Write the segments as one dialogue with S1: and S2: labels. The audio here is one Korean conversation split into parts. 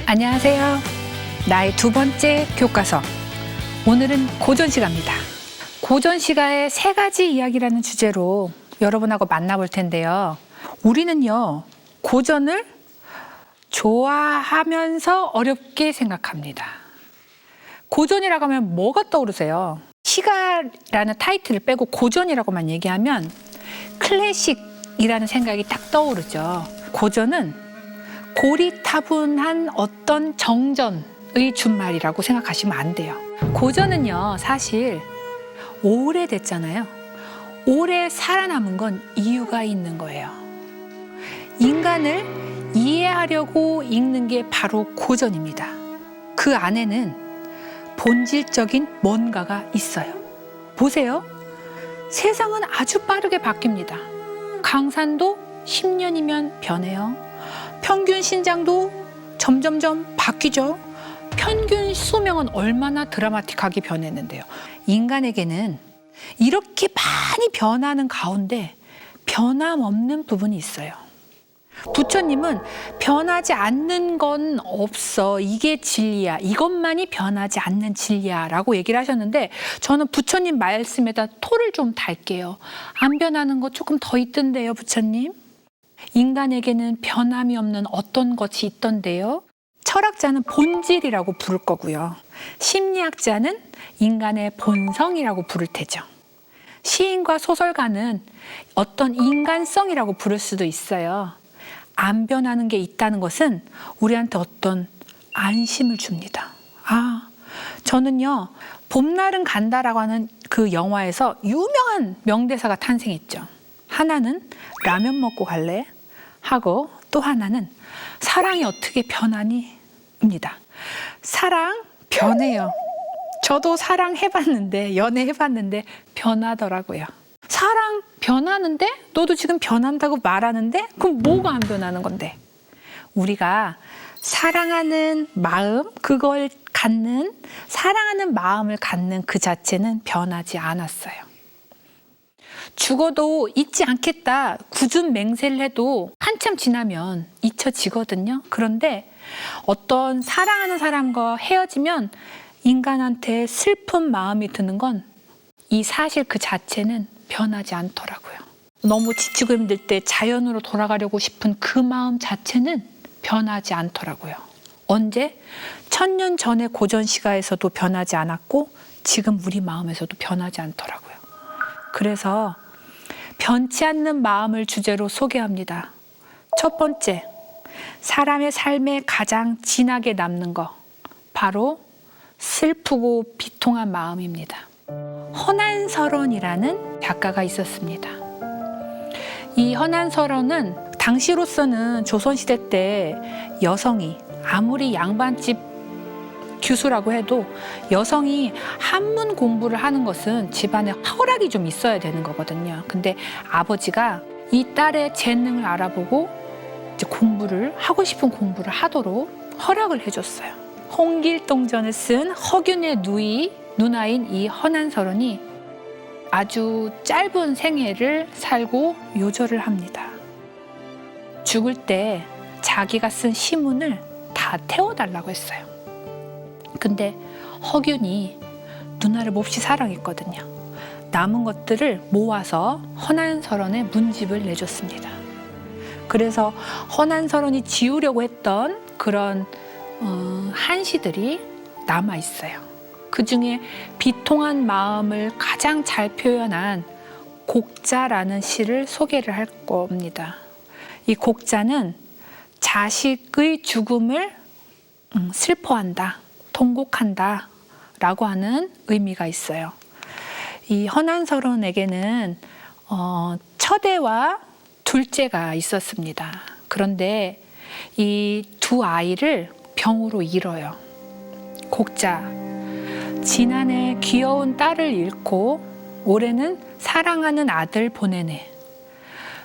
S1: 안녕하세요. 나의 두 번째 교과서. 오늘은 고전시가입니다. 고전시가의 세 가지 이야기라는 주제로 여러분하고 만나볼 텐데요. 우리는요, 고전을 좋아하면서 어렵게 생각합니다. 고전이라고 하면 뭐가 떠오르세요? 시가라는 타이틀을 빼고 고전이라고만 얘기하면 클래식이라는 생각이 딱 떠오르죠. 고전은 고리타분한 어떤 정전의 준말이라고 생각하시면 안 돼요. 고전은요, 사실 오래됐잖아요. 오래 살아남은 건 이유가 있는 거예요. 인간을 이해하려고 읽는 게 바로 고전입니다. 그 안에는 본질적인 뭔가가 있어요. 보세요. 세상은 아주 빠르게 바뀝니다. 강산도 10년이면 변해요. 평균 신장도 점점점 바뀌죠. 평균 수명은 얼마나 드라마틱하게 변했는데요. 인간에게는 이렇게 많이 변하는 가운데 변함없는 부분이 있어요. 부처님은 변하지 않는 건 없어. 이게 진리야. 이것만이 변하지 않는 진리야. 라고 얘기를 하셨는데 저는 부처님 말씀에다 토를 좀 달게요. 안 변하는 거 조금 더 있던데요, 부처님. 인간에게는 변함이 없는 어떤 것이 있던데요. 철학자는 본질이라고 부를 거고요. 심리학자는 인간의 본성이라고 부를 테죠. 시인과 소설가는 어떤 인간성이라고 부를 수도 있어요. 안 변하는 게 있다는 것은 우리한테 어떤 안심을 줍니다. 저는요, 봄날은 간다라고 하는 그 영화에서 유명한 명대사가 탄생했죠. 하나는 라면 먹고 갈래? 하고 또 하나는 사랑이 어떻게 변하니? 입니다. 사랑 변해요. 저도 사랑해봤는데, 연애해봤는데 변하더라고요. 사랑 변하는데? 너도 지금 변한다고 말하는데? 그럼 뭐가 안 변하는 건데? 우리가 사랑하는 마음, 사랑하는 마음을 갖는 그 자체는 변하지 않았어요. 죽어도 잊지 않겠다, 굳은 맹세를 해도 한참 지나면 잊혀지거든요. 그런데 어떤 사랑하는 사람과 헤어지면 인간한테 슬픈 마음이 드는 건 이 사실 그 자체는 변하지 않더라고요. 너무 지치고 힘들 때 자연으로 돌아가려고 싶은 그 마음 자체는 변하지 않더라고요. 언제? 1000년 전의 고전시가에서도 변하지 않았고 지금 우리 마음에서도 변하지 않더라고요. 그래서 변치 않는 마음을 주제로 소개합니다. 첫 번째, 사람의 삶에 가장 진하게 남는 거, 바로 슬프고 비통한 마음입니다. 허난설원이라는 작가가 있었습니다. 이 허난설원은 당시로서는 조선시대 때 여성이 아무리 양반집 규수라고 해도 여성이 한문 공부를 하는 것은 집안에 허락이 좀 있어야 되는 거거든요. 근데 아버지가 이 딸의 재능을 알아보고 이제 하고 싶은 공부를 하도록 허락을 해줬어요. 홍길동전을 쓴 허균의 누나인 이 허난설원이 아주 짧은 생애를 살고 요절을 합니다. 죽을 때 자기가 쓴 시문을 다 태워달라고 했어요. 근데 허균이 누나를 몹시 사랑했거든요. 남은 것들을 모아서 허난설원의 문집을 내줬습니다. 그래서 허난설원이 지우려고 했던 그런 한시들이 남아있어요. 그 중에 비통한 마음을 가장 잘 표현한 곡자라는 시를 소개를 할 겁니다. 이 곡자는 자식의 죽음을 슬퍼한다, 통곡한다 라고 하는 의미가 있어요. 이 허난설원에게는 첫애와 둘째가 있었습니다. 그런데 이 두 아이를 병으로 잃어요. 곡자, 지난해 귀여운 딸을 잃고 올해는 사랑하는 아들 보내네.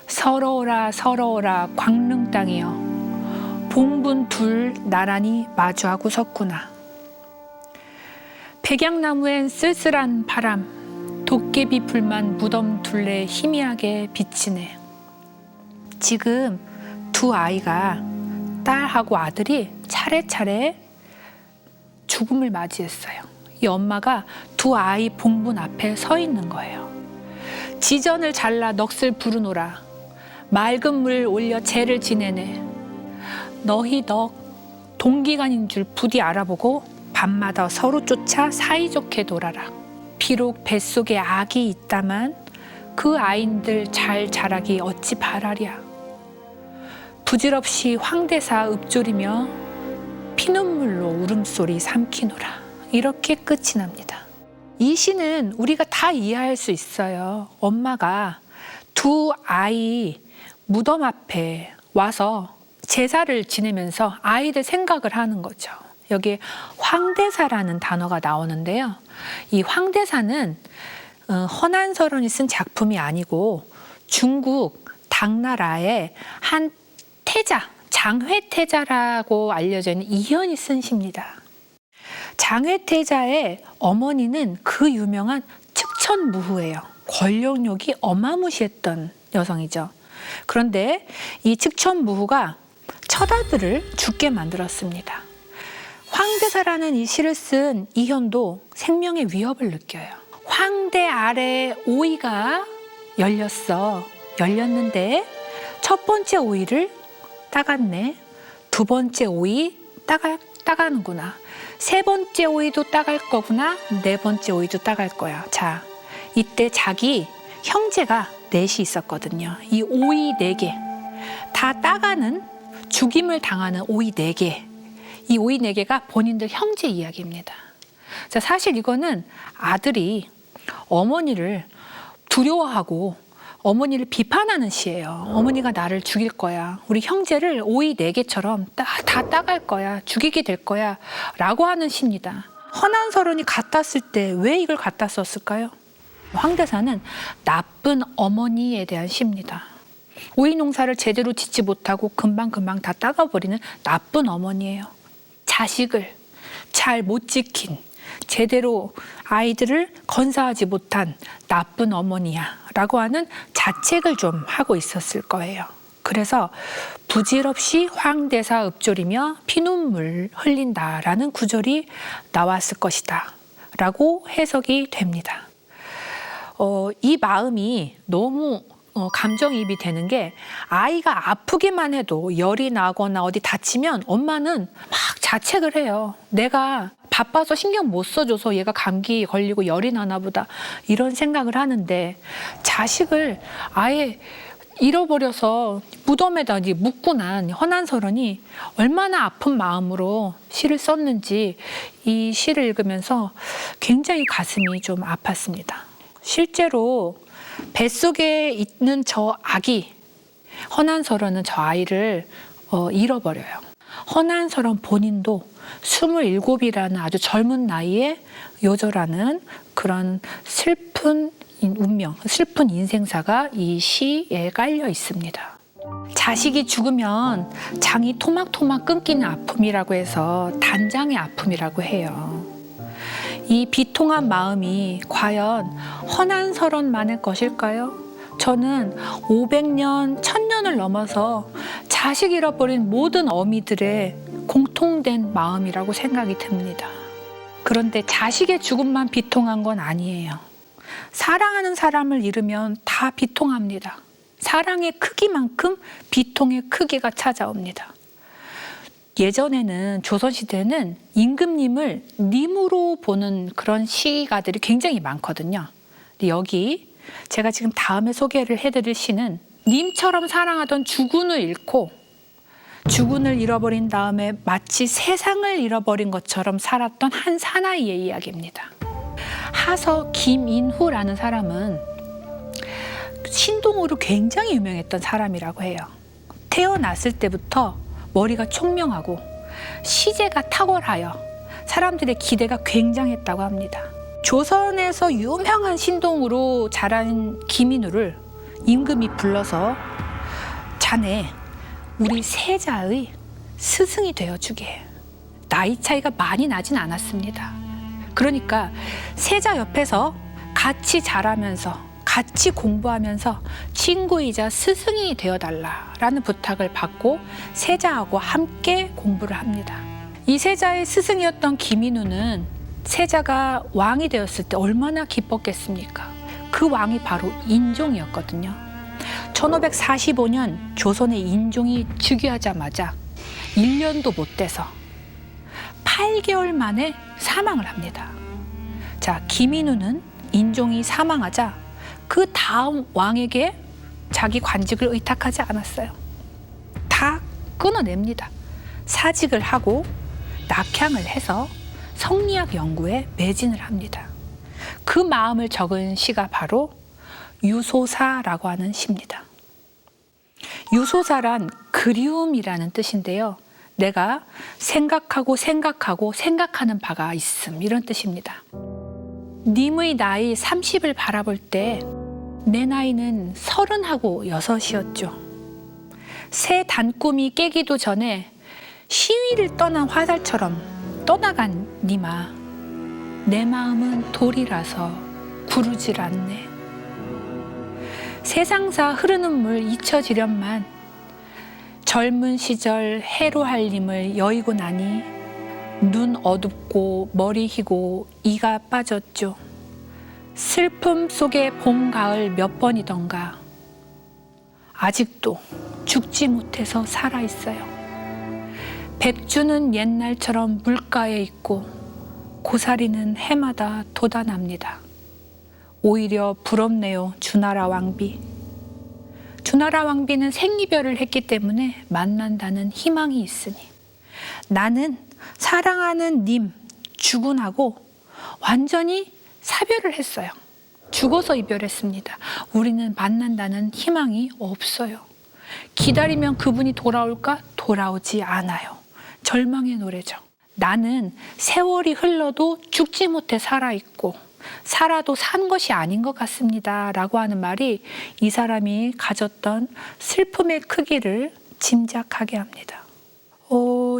S1: 서러워라 서러워라 광릉 땅이여, 봉분 둘 나란히 마주하고 섰구나. 백양나무엔 쓸쓸한 바람, 도깨비 불만 무덤 둘레 희미하게 비치네. 지금 두 아이가 딸하고 아들이 차례차례 죽음을 맞이했어요. 이 엄마가 두 아이 봉분 앞에 서 있는 거예요. 지전을 잘라 넋을 부르노라. 맑은 물 올려 죄를 지내네. 너희 넋 동기간인 줄 부디 알아보고 밤마다 서로 쫓아 사이좋게 놀아라. 비록 뱃속에 악이 있다만 그 아인들 잘 자라기 어찌 바라랴. 부질없이 황대사 읊조리며 피눈물로 울음소리 삼키노라. 이렇게 끝이 납니다. 이 시는 우리가 다 이해할 수 있어요. 엄마가 두 아이 무덤 앞에 와서 제사를 지내면서 아이들 생각을 하는 거죠. 여기에 황대사라는 단어가 나오는데요. 이 황대사는 허난설원이 쓴 작품이 아니고 중국 당나라의 한 태자, 장회태자라고 알려져 있는 이현이 쓴 시입니다. 장회태자의 어머니는 그 유명한 측천무후예요. 권력욕이 어마무시했던 여성이죠. 그런데 이 측천무후가 처아들을 죽게 만들었습니다. 황대사라는 이 시를 쓴 이현도 생명의 위협을 느껴요. 황대 아래 오이가 열렸는데 첫 번째 오이를 따갔네. 두 번째 오이 따가는구나. 세 번째 오이도 따갈 거구나. 네 번째 오이도 따갈 거야. 자, 이때 자기 형제가 넷이 있었거든요. 이 오이 4개 다 따가는, 죽임을 당하는 오이 4개. 이 오이 4개가 본인들 형제 이야기입니다. 자, 사실 이거는 아들이 어머니를 두려워하고 어머니를 비판하는 시예요. 어머니가 나를 죽일 거야. 우리 형제를 오이 4개처럼 다 따갈 거야. 죽이게 될 거야. 라고 하는 시입니다. 허난설원이 갖다 쓸 때 왜 이걸 갖다 썼을까요? 황대사는 나쁜 어머니에 대한 시입니다. 오이 농사를 제대로 짓지 못하고 금방금방 다 따가버리는 나쁜 어머니예요. 자식을 잘 못 지킨, 제대로 아이들을 건사하지 못한 나쁜 어머니야 라고 하는 자책을 좀 하고 있었을 거예요. 그래서 부질없이 황대사 읊조리며 피눈물 흘린다라는 구절이 나왔을 것이다 라고 해석이 됩니다. 이 마음이 너무 감정이입이 되는 게, 아이가 아프기만 해도 열이 나거나 어디 다치면 엄마는 막 자책을 해요. 내가 바빠서 신경 못 써줘서 얘가 감기 걸리고 열이 나나 보다, 이런 생각을 하는데, 자식을 아예 잃어버려서 무덤에다 묻고 난 허난설원이 얼마나 아픈 마음으로 시를 썼는지 이 시를 읽으면서 굉장히 가슴이 좀 아팠습니다. 실제로 뱃속에 있는 저 아기, 허난설원은 저 아이를 잃어버려요. 허난설원 본인도 27이라는 아주 젊은 나이에 요절하는 그런 슬픈 운명, 슬픈 인생사가 이 시에 깔려 있습니다. 자식이 죽으면 장이 토막토막 끊기는 아픔이라고 해서 단장의 아픔이라고 해요. 이 비통한 마음이 과연 허난설원만의 것일까요? 저는 500년, 1000년을 넘어서 자식 잃어버린 모든 어미들의 공통된 마음이라고 생각이 듭니다. 그런데 자식의 죽음만 비통한 건 아니에요. 사랑하는 사람을 잃으면 다 비통합니다. 사랑의 크기만큼 비통의 크기가 찾아옵니다. 예전에는, 조선시대는 임금님을 님으로 보는 그런 시가들이 굉장히 많거든요. 근데 여기 제가 지금 다음에 소개를 해드릴 시는 님처럼 사랑하던 주군을 잃고 주군을 잃어버린 다음에 마치 세상을 잃어버린 것처럼 살았던 한 사나이의 이야기입니다. 하서 김인후라는 사람은 신동으로 굉장히 유명했던 사람이라고 해요. 태어났을 때부터 머리가 총명하고 시제가 탁월하여 사람들의 기대가 굉장했다고 합니다. 조선에서 유명한 신동으로 자란 김인후를 임금이 불러서 자네 우리 세자의 스승이 되어주게. 나이 차이가 많이 나진 않았습니다. 그러니까 세자 옆에서 같이 자라면서 같이 공부하면서 친구이자 스승이 되어달라라는 부탁을 받고 세자하고 함께 공부를 합니다. 이 세자의 스승이었던 김인우는 세자가 왕이 되었을 때 얼마나 기뻤겠습니까? 그 왕이 바로 인종이었거든요. 1545년 조선의 인종이 즉위하자마자 1년도 못 돼서 8개월 만에 사망을 합니다. 자, 김인우는 인종이 사망하자 그 다음 왕에게 자기 관직을 의탁하지 않았어요. 다 끊어냅니다. 사직을 하고 낙향을 해서 성리학 연구에 매진을 합니다. 그 마음을 적은 시가 바로 유소사라고 하는 시입니다. 유소사란 그리움이라는 뜻인데요. 내가 생각하고 생각하는 바가 있음, 이런 뜻입니다. 님의 나이 30을 바라볼 때 내 나이는 36이었죠. 새 단꿈이 깨기도 전에 시위를 떠난 화살처럼 떠나간 님아, 내 마음은 돌이라서 구르질 않네. 세상사 흐르는 물 잊혀지련만 젊은 시절 해로 할 님을 여의고 나니 눈 어둡고 머리 희고 이가 빠졌죠. 슬픔 속에 봄 가을 몇 번이던가 아직도 죽지 못해서 살아있어요. 백주는 옛날처럼 물가에 있고 고사리는 해마다 돋아납니다. 오히려 부럽네요, 주나라 왕비. 주나라 왕비는 생이별을 했기 때문에 만난다는 희망이 있으니 나는 사랑하는 님 주군하고 완전히 사별을 했어요. 죽어서 이별했습니다. 우리는 만난다는 희망이 없어요. 기다리면 그분이 돌아올까? 돌아오지 않아요. 절망의 노래죠. 나는 세월이 흘러도 죽지 못해 살아있고 살아도 산 것이 아닌 것 같습니다 라고 하는 말이 이 사람이 가졌던 슬픔의 크기를 짐작하게 합니다.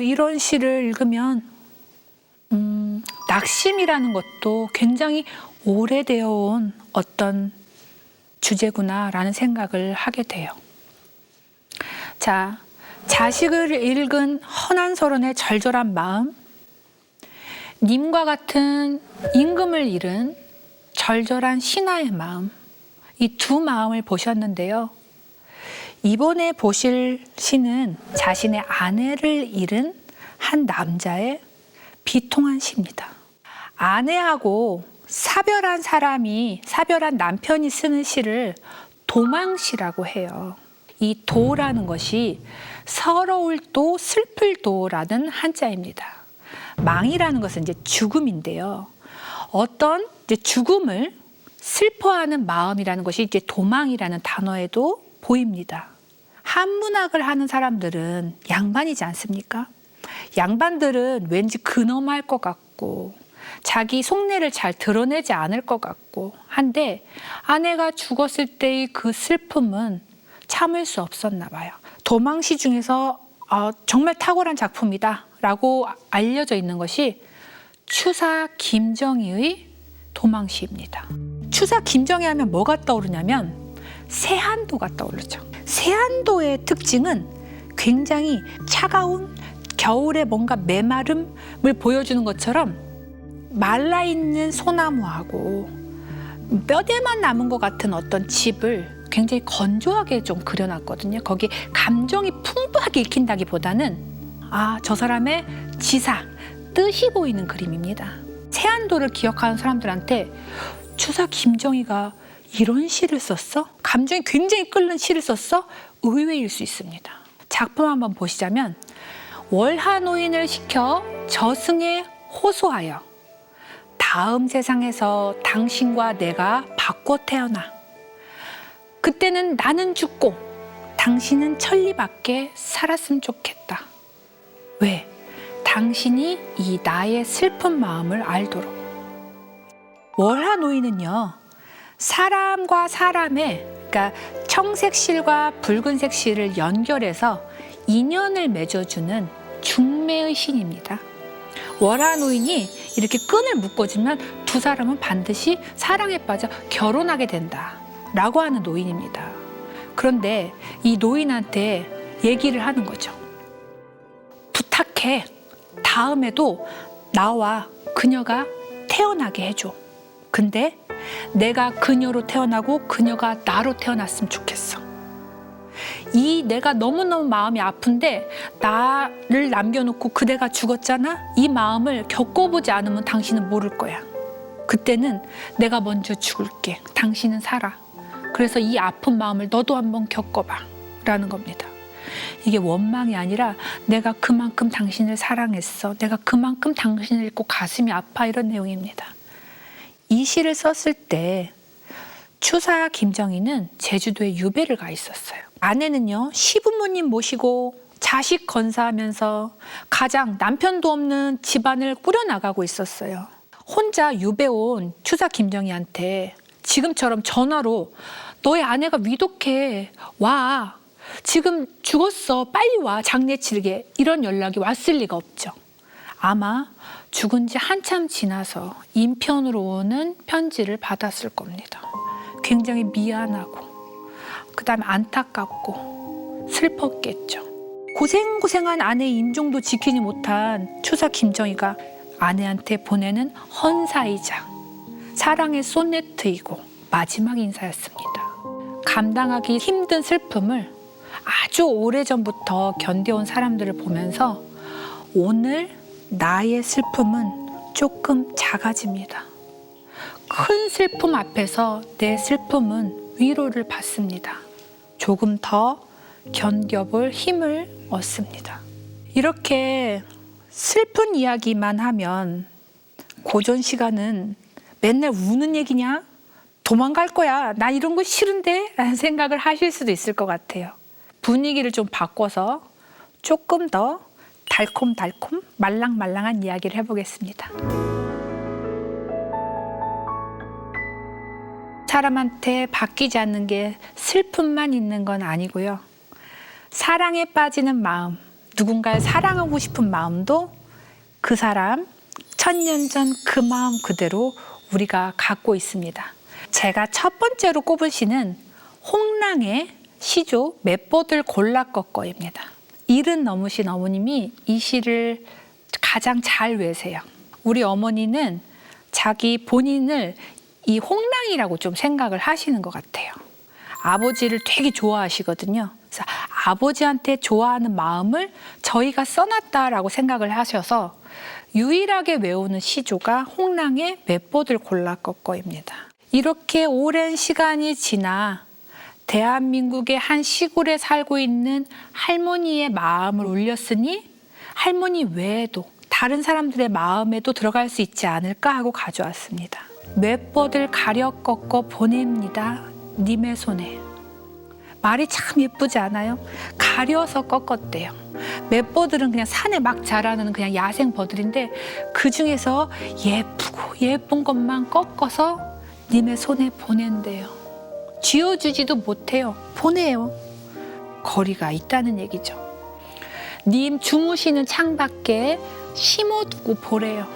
S1: 이런 시를 읽으면 낙심이라는 것도 굉장히 오래되어 온 어떤 주제구나라는 생각을 하게 돼요. 자, 자식을 잃은 헌한 서론의 절절한 마음, 님과 같은 임금을 잃은 절절한 신하의 마음, 이 두 마음을 보셨는데요. 이번에 보실 시는 자신의 아내를 잃은 한 남자의 비통한 시입니다. 아내하고 사별한 남편이 쓰는 시를 도망시라고 해요. 이 도라는 것이 서러울 도, 슬플 도라는 한자입니다. 망이라는 것은 이제 죽음인데요. 어떤 이제 죽음을 슬퍼하는 마음이라는 것이 이제 도망이라는 단어에도 보입니다. 한문학을 하는 사람들은 양반이지 않습니까? 양반들은 왠지 근엄할 것 같고 자기 속내를 잘 드러내지 않을 것 같고 한데 아내가 죽었을 때의 그 슬픔은 참을 수 없었나 봐요. 도망시 중에서 정말 탁월한 작품이다 라고 알려져 있는 것이 추사 김정희의 도망시입니다. 추사 김정희 하면 뭐가 떠오르냐면 세한도가 떠오르죠. 세한도의 특징은 굉장히 차가운 겨울에 뭔가 메마름을 보여주는 것처럼 말라있는 소나무하고 뼈대만 남은 것 같은 어떤 집을 굉장히 건조하게 좀 그려놨거든요. 거기 감정이 풍부하게 읽힌다기보다는 저 사람의 지사, 뜻이 보이는 그림입니다. 세한도를 기억하는 사람들한테 추사 김정희가 이런 시를 썼어? 감정이 굉장히 끓는 시를 썼어? 의외일 수 있습니다. 작품 한번 보시자면 월하노인을 시켜 저승에 호소하여 다음 세상에서 당신과 내가 바꿔 태어나 그때는 나는 죽고 당신은 천리밖에 살았으면 좋겠다. 왜? 당신이 이 나의 슬픈 마음을 알도록. 월하노인은요, 사람과 사람의, 그러니까 청색 실과 붉은색 실을 연결해서 인연을 맺어주는 중매의 신입니다. 월하노인이 이렇게 끈을 묶어주면 두 사람은 반드시 사랑에 빠져 결혼하게 된다 라고 하는 노인입니다. 그런데 이 노인한테 얘기를 하는 거죠. 부탁해. 다음에도 나와 그녀가 태어나게 해줘. 근데 내가 그녀로 태어나고 그녀가 나로 태어났으면 좋겠어. 이 내가 너무너무 마음이 아픈데 나를 남겨놓고 그대가 죽었잖아? 이 마음을 겪어보지 않으면 당신은 모를 거야. 그때는 내가 먼저 죽을게. 당신은 살아. 그래서 이 아픈 마음을 너도 한번 겪어봐. 라는 겁니다. 이게 원망이 아니라 내가 그만큼 당신을 사랑했어. 내가 그만큼 당신을 잊고 가슴이 아파. 이런 내용입니다. 이 시를 썼을 때 추사 김정희는 제주도에 유배를 가 있었어요. 아내는요, 시부모님 모시고 자식 건사하면서 가장 남편도 없는 집안을 꾸려나가고 있었어요. 혼자 유배 온 추사 김정희한테 지금처럼 전화로 너의 아내가 위독해. 와. 지금 죽었어. 빨리 와. 장례 치르게. 이런 연락이 왔을 리가 없죠. 아마 죽은 지 한참 지나서 인편으로 오는 편지를 받았을 겁니다. 굉장히 미안하고 그다음에 안타깝고 슬펐겠죠. 고생고생한 아내의 임종도 지키지 못한 추사 김정희가 아내한테 보내는 헌사이자 사랑의 소네트이고 마지막 인사였습니다. 감당하기 힘든 슬픔을 아주 오래전부터 견뎌온 사람들을 보면서 오늘 나의 슬픔은 조금 작아집니다. 큰 슬픔 앞에서 내 슬픔은 위로를 받습니다. 조금 더 견뎌볼 힘을 얻습니다. 이렇게 슬픈 이야기만 하면 고전 시가는 맨날 우는 얘기냐? 도망갈 거야. 나 이런 거 싫은데? 라는 생각을 하실 수도 있을 것 같아요. 분위기를 좀 바꿔서 조금 더 달콤달콤 말랑말랑한 이야기를 해보겠습니다. 사람한테 바뀌지 않는 게 슬픔만 있는 건 아니고요. 사랑에 빠지는 마음, 누군가를 사랑하고 싶은 마음도 그 사람 천년 전 그 마음 그대로 우리가 갖고 있습니다. 제가 첫 번째로 꼽은 시는 홍랑의 시조 맷보들 골라 꺾어입니다. 70 넘으신 어머님이 이 시를 가장 잘 외세요. 우리 어머니는 자기 본인을 이 홍랑이라고 좀 생각을 하시는 것 같아요. 아버지를 되게 좋아하시거든요. 그래서 아버지한테 좋아하는 마음을 저희가 써놨다라고 생각을 하셔서 유일하게 외우는 시조가 홍랑의 맷보들 골라 꺾어입니다. 이렇게 오랜 시간이 지나 대한민국의 한 시골에 살고 있는 할머니의 마음을 울렸으니 할머니 외에도 다른 사람들의 마음에도 들어갈 수 있지 않을까 하고 가져왔습니다. 맷보들 가려 꺾어 보냅니다. 님의 손에. 말이 참 예쁘지 않아요? 가려서 꺾었대요. 맷보들은 그냥 산에 막 자라는 그냥 야생 버들인데 그 중에서 예쁘고 예쁜 것만 꺾어서 님의 손에 보낸대요. 쥐어주지도 못해요. 보내요. 거리가 있다는 얘기죠. 님 주무시는 창밖에 심어두고 보래요.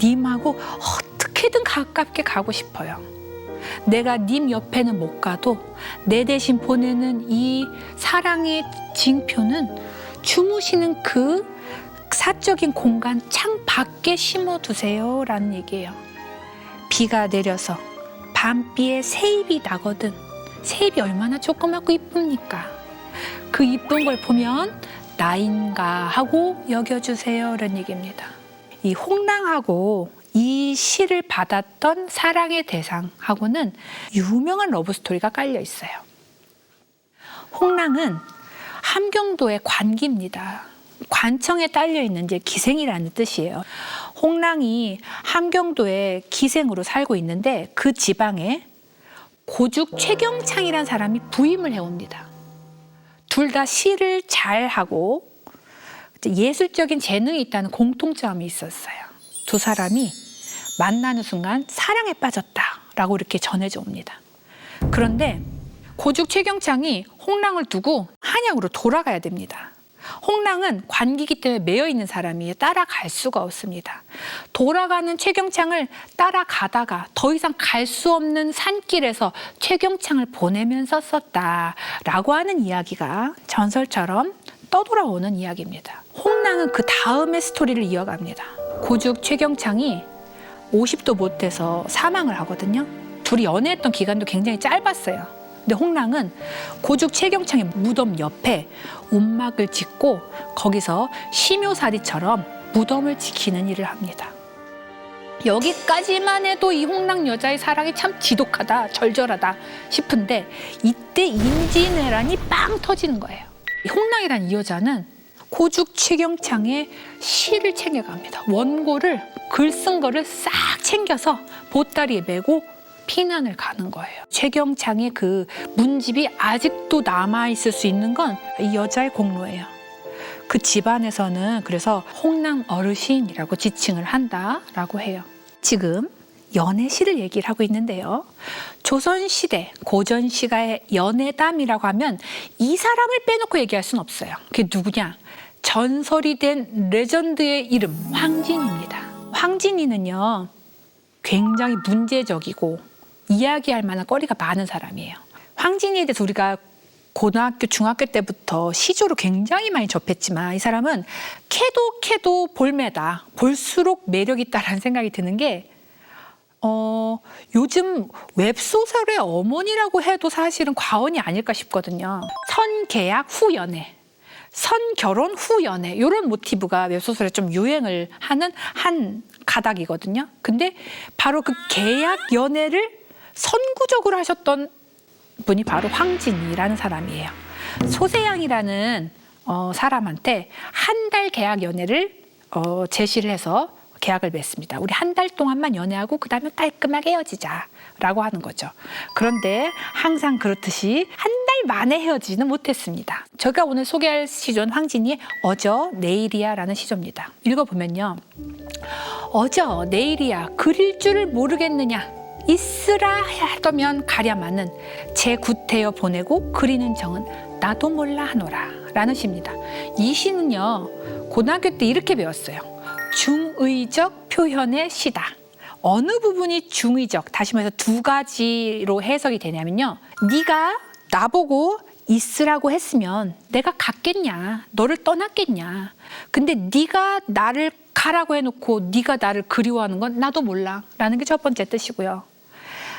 S1: 님하고 어떻게든 가깝게 가고 싶어요. 내가 님 옆에는 못 가도 내 대신 보내는 이 사랑의 징표는 주무시는 그 사적인 공간 창 밖에 심어두세요 라는 얘기예요. 비가 내려서 밤비에 새잎이 나거든. 새잎이 얼마나 조그맣고 이쁩니까? 그 이쁜 걸 보면 나인가 하고 여겨주세요 라는 얘기입니다. 이 홍랑하고 이 시를 받았던 사랑의 대상하고는 유명한 러브스토리가 깔려 있어요. 홍랑은 함경도의 관기입니다. 관청에 딸려 있는 이제 기생이라는 뜻이에요. 홍랑이 함경도에 기생으로 살고 있는데 그 지방에 고죽 최경창이라는 사람이 부임을 해옵니다. 둘 다 시를 잘하고 예술적인 재능이 있다는 공통점이 있었어요. 두 사람이 만나는 순간 사랑에 빠졌다라고 이렇게 전해져 옵니다. 그런데 고죽 최경창이 홍랑을 두고 한양으로 돌아가야 됩니다. 홍랑은 관기기 때문에 매여 있는 사람이에요. 따라갈 수가 없습니다. 돌아가는 최경창을 따라가다가 더 이상 갈 수 없는 산길에서 최경창을 보내면서 썼다라고 하는 이야기가 전설처럼 떠돌아오는 이야기입니다. 홍랑은 그 다음의 스토리를 이어갑니다. 고죽 최경창이 50도 못 돼서 사망을 하거든요. 둘이 연애했던 기간도 굉장히 짧았어요. 근데 홍랑은 고죽 최경창의 무덤 옆에 움막을 짓고 거기서 심요사리처럼 무덤을 지키는 일을 합니다. 여기까지만 해도 이 홍랑 여자의 사랑이 참 지독하다, 절절하다 싶은데 이때 임진왜란이 빵 터지는 거예요. 이 홍랑이라는 이 여자는 고죽 최경창의 시를 챙겨갑니다. 원고를, 글 쓴 거를 싹 챙겨서 보따리에 메고 피난을 가는 거예요. 최경창의 그 문집이 아직도 남아있을 수 있는 건 이 여자의 공로예요. 그 집안에서는 그래서 홍랑 어르신이라고 지칭을 한다라고 해요. 지금 연애시를 얘기를 하고 있는데요. 조선시대 고전시가의 연애담이라고 하면 이 사람을 빼놓고 얘기할 수는 없어요. 그게 누구냐? 전설이 된 레전드의 이름 황진이입니다. 황진이는요 굉장히 문제적이고 이야기할 만한 거리가 많은 사람이에요. 황진이에 대해서 우리가 고등학교, 중학교 때부터 시조로 굉장히 많이 접했지만 이 사람은 캐도 볼매다. 볼수록 매력 있다라는 생각이 드는 게 요즘 웹소설의 어머니라고 해도 사실은 과언이 아닐까 싶거든요. 선계약 후 연애, 선결혼 후 연애 이런 모티브가 웹소설에 좀 유행을 하는 한 가닥이거든요. 근데 바로 그 계약 연애를 선구적으로 하셨던 분이 바로 황진이라는 사람이에요. 소세양이라는 사람한테 한 달 계약 연애를 제시를 해서 계약을 맺습니다. 우리 한 달 동안만 연애하고 그 다음에 깔끔하게 헤어지자라고 하는 거죠. 그런데 항상 그렇듯이 한 달 만에 헤어지지는 못했습니다. 제가 오늘 소개할 시조는 황진이의 어저 내일이야라는 시조입니다. 읽어보면요. 어저 내일이야 그릴 줄을 모르겠느냐 있으라 하더면 가랴마는 제 굿되어 보내고 그리는 정은 나도 몰라 하노라 라는 시입니다. 이 시는요 고등학교 때 이렇게 배웠어요. 중의적 표현의 시다. 어느 부분이 중의적, 다시 말해서 두 가지로 해석이 되냐면요. 네가 나보고 있으라고 했으면 내가 갔겠냐, 너를 떠났겠냐. 근데 네가 나를 가라고 해놓고 네가 나를 그리워하는 건 나도 몰라 라는 게 첫 번째 뜻이고요.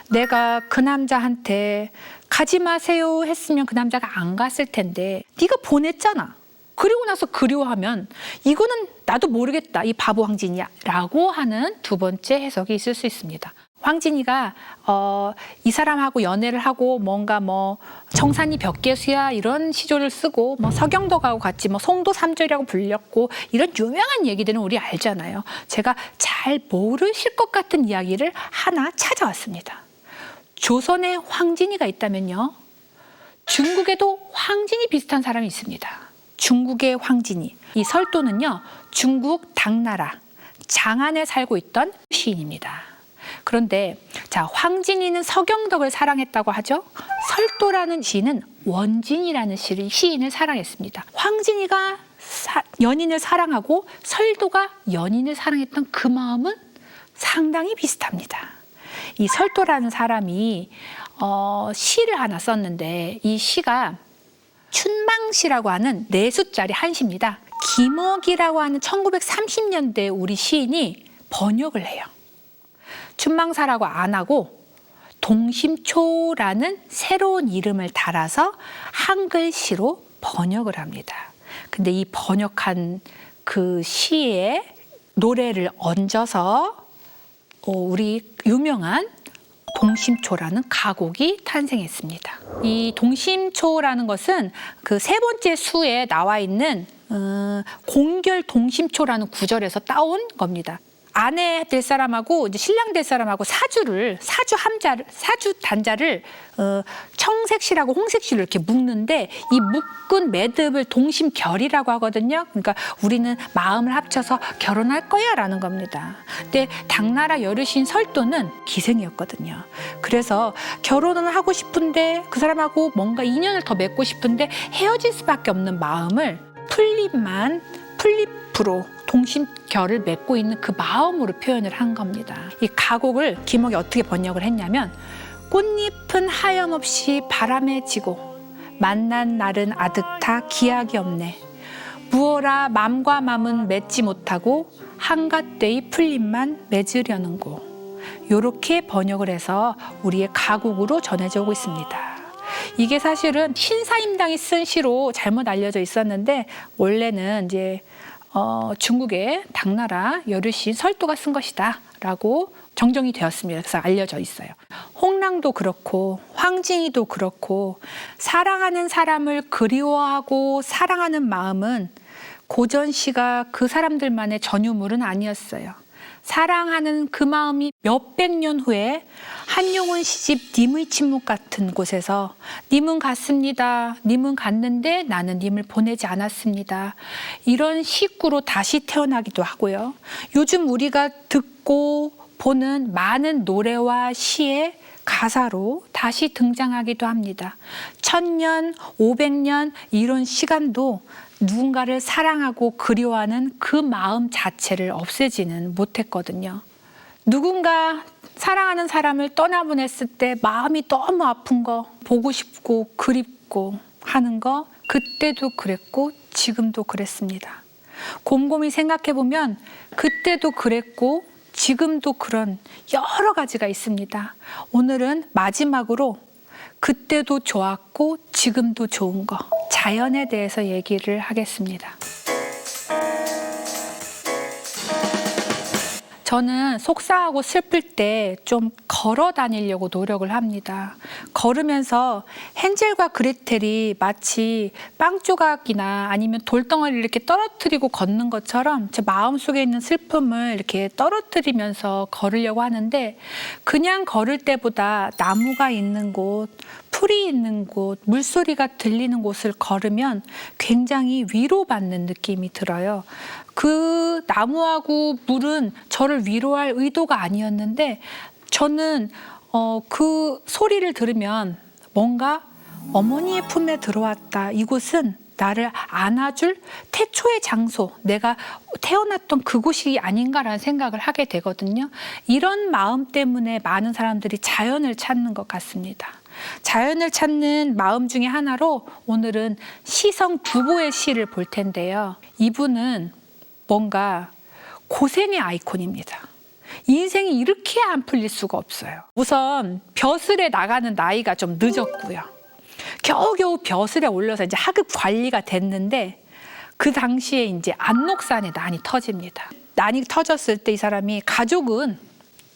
S1: 내가 그 남자한테 가지 마세요 했으면 그 남자가 안 갔을 텐데 네가 보냈잖아. 그리고 나서 그리워하면 이거는 나도 모르겠다. 이 바보 황진이야 라고 하는 두 번째 해석이 있을 수 있습니다. 황진이가 이 사람하고 연애를 하고 뭔가 뭐 청산리 벽계수야 이런 시조를 쓰고 뭐 서경덕하고 같이 뭐 송도 삼절이라고 불렸고 이런 유명한 얘기들은 우리 알잖아요. 제가 잘 모르실 것 같은 이야기를 하나 찾아왔습니다. 조선에 황진이가 있다면요. 중국에도 황진이 비슷한 사람이 있습니다. 중국의 황진이. 이 설도는요. 중국 당나라 장안에 살고 있던 시인입니다. 그런데 자 황진이는 서경덕을 사랑했다고 하죠. 설도라는 시인은 원진이라는 시인을 사랑했습니다. 황진이가 연인을 사랑하고 설도가 연인을 사랑했던 그 마음은 상당히 비슷합니다. 이 설도라는 사람이 시를 하나 썼는데 이 시가 춘망시라고 하는 4수짜리 한시입니다. 김억이라고 하는 1930년대 우리 시인이 번역을 해요. 춘망사라고 안 하고 동심초라는 새로운 이름을 달아서 한글시로 번역을 합니다. 근데 이 번역한 그 시에 노래를 얹어서 우리 유명한 동심초라는 가곡이 탄생했습니다. 이 동심초라는 것은 그 세 번째 수에 나와 있는 공결 동심초라는 구절에서 따온 겁니다. 아내 될 사람하고 이제 신랑 될 사람하고 사주 단자를 청색실하고 홍색실로 이렇게 묶는데 이 묶은 매듭을 동심결이라고 하거든요. 그러니까 우리는 마음을 합쳐서 결혼할 거야라는 겁니다. 근데 당나라 여르신 설도는 기생이었거든요. 그래서 결혼을 하고 싶은데 그 사람하고 뭔가 인연을 더 맺고 싶은데 헤어질 수밖에 없는 마음을 풀잎으로 동심결을 맺고 있는 그 마음으로 표현을 한 겁니다. 이 가곡을 김옥이 어떻게 번역을 했냐면, 꽃잎은 하염없이 바람에 지고 만난 날은 아득타 기약이 없네. 무어라 맘과 맘은 맺지 못하고 한갓되이 풀잎만 맺으려는고. 요렇게 번역을 해서 우리의 가곡으로 전해져 오고 있습니다. 이게 사실은 신사임당이 쓴 시로 잘못 알려져 있었는데, 원래는 이제 중국의 당나라 여류시인 설도가 쓴 것이다 라고 정정이 되었습니다. 그래서 알려져 있어요. 홍랑도 그렇고 황징이도 그렇고, 사랑하는 사람을 그리워하고 사랑하는 마음은 고전시가 그 사람들만의 전유물은 아니었어요. 사랑하는 그 마음이 몇백 년 후에 한용운 시집 님의 침묵 같은 곳에서, 님은 갔습니다. 님은 갔는데 나는 님을 보내지 않았습니다. 이런 시구로 다시 태어나기도 하고요. 요즘 우리가 듣고 보는 많은 노래와 시의 가사로 다시 등장하기도 합니다. 1000년, 500년 이런 시간도 누군가를 사랑하고 그리워하는 그 마음 자체를 없애지는 못했거든요. 누군가 사랑하는 사람을 떠나보냈을 때 마음이 너무 아픈 거, 보고 싶고 그립고 하는 거, 그때도 그랬고 지금도 그랬습니다. 곰곰이 생각해보면 그때도 그랬고 지금도 그런 여러 가지가 있습니다. 오늘은 마지막으로 그때도 좋았고 지금도 좋은 거, 자연에 대해서 얘기를 하겠습니다. 저는 속상하고 슬플 때 좀 걸어 다니려고 노력을 합니다. 걸으면서 헨젤과 그레텔이 마치 빵 조각이나 아니면 돌덩어리를 이렇게 떨어뜨리고 걷는 것처럼 제 마음속에 있는 슬픔을 이렇게 떨어뜨리면서 걸으려고 하는데, 그냥 걸을 때보다 나무가 있는 곳, 풀이 있는 곳, 물소리가 들리는 곳을 걸으면 굉장히 위로받는 느낌이 들어요. 그 나무하고 물은 저를 위로할 의도가 아니었는데, 저는 그 소리를 들으면 뭔가 어머니의 품에 들어왔다. 이곳은 나를 안아줄 태초의 장소, 내가 태어났던 그곳이 아닌가라는 생각을 하게 되거든요. 이런 마음 때문에 많은 사람들이 자연을 찾는 것 같습니다. 자연을 찾는 마음 중에 하나로 오늘은 시성 두보의 시를 볼 텐데요. 이분은 뭔가 고생의 아이콘입니다. 인생이 이렇게 안 풀릴 수가 없어요. 우선 벼슬에 나가는 나이가 좀 늦었고요. 겨우겨우 벼슬에 올려서 이제 하급 관리가 됐는데, 그 당시에 이제 안록산에 난이 터집니다. 난이 터졌을 때 이 사람이 가족은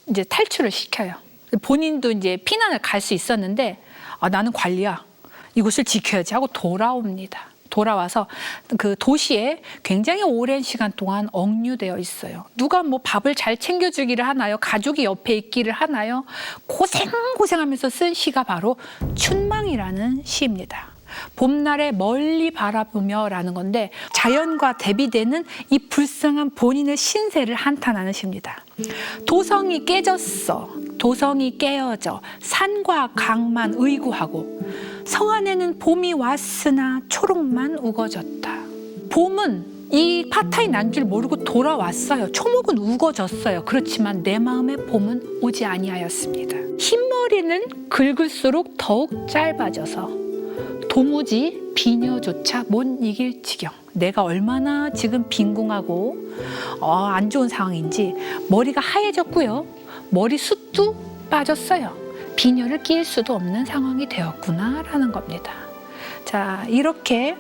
S1: 이제 탈출을 시켜요. 본인도 이제 피난을 갈 수 있었는데, 나는 관리야, 이곳을 지켜야지 하고 돌아옵니다. 돌아와서 그 도시에 굉장히 오랜 시간 동안 억류되어 있어요. 누가 뭐 밥을 잘 챙겨주기를 하나요? 가족이 옆에 있기를 하나요? 고생하면서 쓴 시가 바로 춘망이라는 시입니다. 봄날에 멀리 바라보며 라는 건데, 자연과 대비되는 이 불쌍한 본인의 신세를 한탄하는 시입니다. 도성이 깨졌어, 도성이 깨어져 산과 강만 의구하고, 성 안에는 봄이 왔으나 초록만 우거졌다. 봄은 이 파타이 난 줄 모르고 돌아왔어요. 초목은 우거졌어요. 그렇지만 내 마음의 봄은 오지 아니하였습니다. 흰머리는 긁을수록 더욱 짧아져서 도무지 비녀조차 못 이길 지경. 내가 얼마나 지금 빈궁하고 안 좋은 상황인지, 머리가 하얘졌고요, 머리숱도 빠졌어요. 비녀를 끼일 수도 없는 상황이 되었구나 라는 겁니다. 자, 이렇게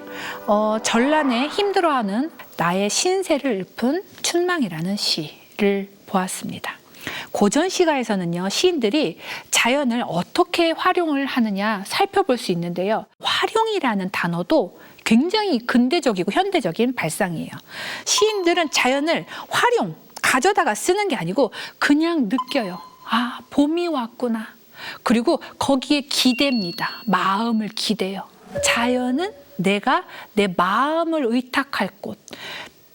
S1: 전란에 힘들어하는 나의 신세를 읊은 춘망이라는 시를 보았습니다. 고전 시가에서는요, 시인들이 자연을 어떻게 활용을 하느냐 살펴볼 수 있는데요. 활용이라는 단어도 굉장히 근대적이고 현대적인 발상이에요. 시인들은 자연을 활용, 가져다가 쓰는 게 아니고 그냥 느껴요. 아, 봄이 왔구나. 그리고 거기에 기대입니다. 마음을 기대요. 자연은 내가 내 마음을 의탁할 곳,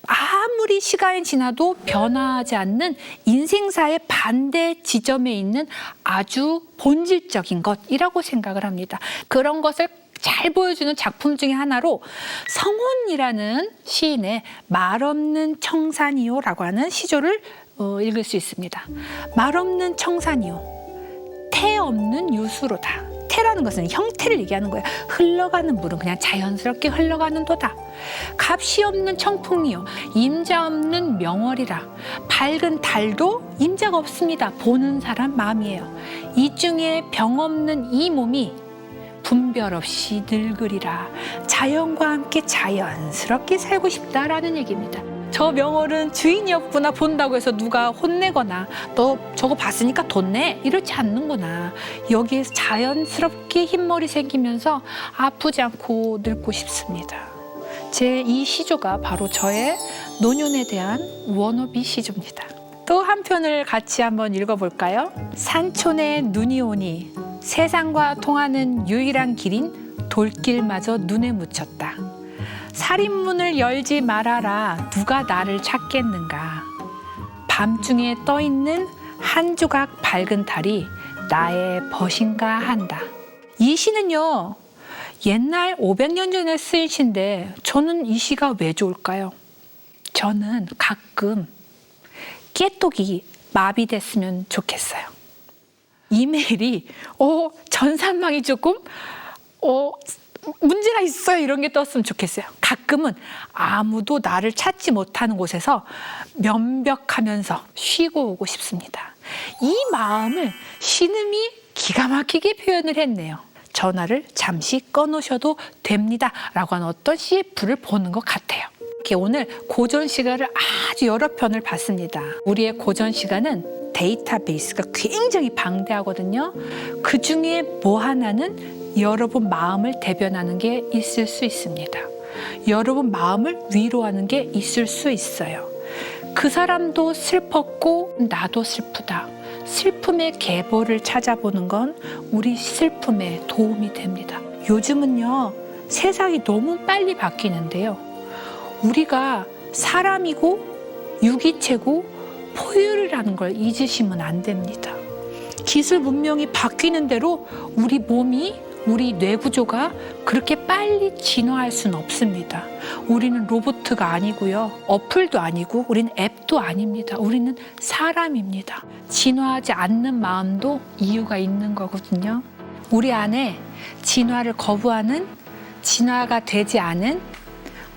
S1: 아무리 시간이 지나도 변화하지 않는 인생사의 반대 지점에 있는 아주 본질적인 것이라고 생각을 합니다. 그런 것을 잘 보여주는 작품 중에 하나로 성훈이라는 시인의 말 없는 청산이요라고 하는 시조를 읽을 수 있습니다. 말 없는 청산이요, 태 없는 유수로다. 태라는 것은 형태를 얘기하는 거예요. 흘러가는 물은 그냥 자연스럽게 흘러가는 도다. 값이 없는 청풍이요, 임자 없는 명월이라. 밝은 달도 임자가 없습니다. 보는 사람 마음이에요. 이 중에 병 없는 이 몸이 분별 없이 늙으리라. 자연과 함께 자연스럽게 살고 싶다라는 얘기입니다. 저 명월은 주인이 없구나 본다고 해서 누가 혼내거나 너 저거 봤으니까 돈 내 이렇지 않는구나. 여기에서 자연스럽게 흰머리 생기면서 아프지 않고 늙고 싶습니다. 제 이 시조가 바로 저의 노년에 대한 워너비 시조입니다. 또 한 편을 같이 한번 읽어볼까요? 산촌에 눈이 오니 세상과 통하는 유일한 길인 돌길마저 눈에 묻혔다. 살인문을 열지 말아라. 누가 나를 찾겠는가. 밤중에 떠있는 한 조각 밝은 달이 나의 벗인가 한다. 이 시는요, 옛날 500년 전에 쓰인 시인데 저는 이 시가 왜 좋을까요? 저는 가끔 깨똑이 마비됐으면 좋겠어요. 이메일이 전산망이 조금 문제가 있어요 이런 게 떴으면 좋겠어요. 가끔은 아무도 나를 찾지 못하는 곳에서 면벽하면서 쉬고 오고 싶습니다. 이 마음을 신음이 기가 막히게 표현을 했네요. 전화를 잠시 꺼놓으셔도 됩니다 라고 하는 어떤 CF를 보는 것 같아요. 이렇게 오늘 고전 시가를 아주 여러 편을 봤습니다. 우리의 고전 시가는 데이터베이스가 굉장히 방대하거든요. 그 중에 뭐 하나는 여러분 마음을 대변하는 게 있을 수 있습니다. 여러분 마음을 위로하는 게 있을 수 있어요. 그 사람도 슬펐고 나도 슬프다. 슬픔의 계보를 찾아보는 건 우리 슬픔에 도움이 됩니다. 요즘은요, 세상이 너무 빨리 바뀌는데요. 우리가 사람이고 유기체고 포유류라는 걸 잊으시면 안 됩니다. 기술 문명이 바뀌는 대로 우리 몸이, 우리 뇌 구조가 그렇게 빨리 진화할 수는 없습니다. 우리는 로봇가 아니고요. 어플도 아니고 우리는 앱도 아닙니다. 우리는 사람입니다. 진화하지 않는 마음도 이유가 있는 거거든요. 우리 안에 진화를 거부하는, 진화가 되지 않은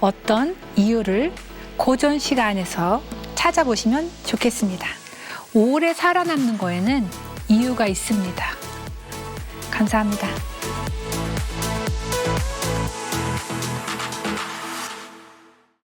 S1: 어떤 이유를 고전 시간에서 찾아보시면 좋겠습니다. 오래 살아남는 거에는 이유가 있습니다. 감사합니다.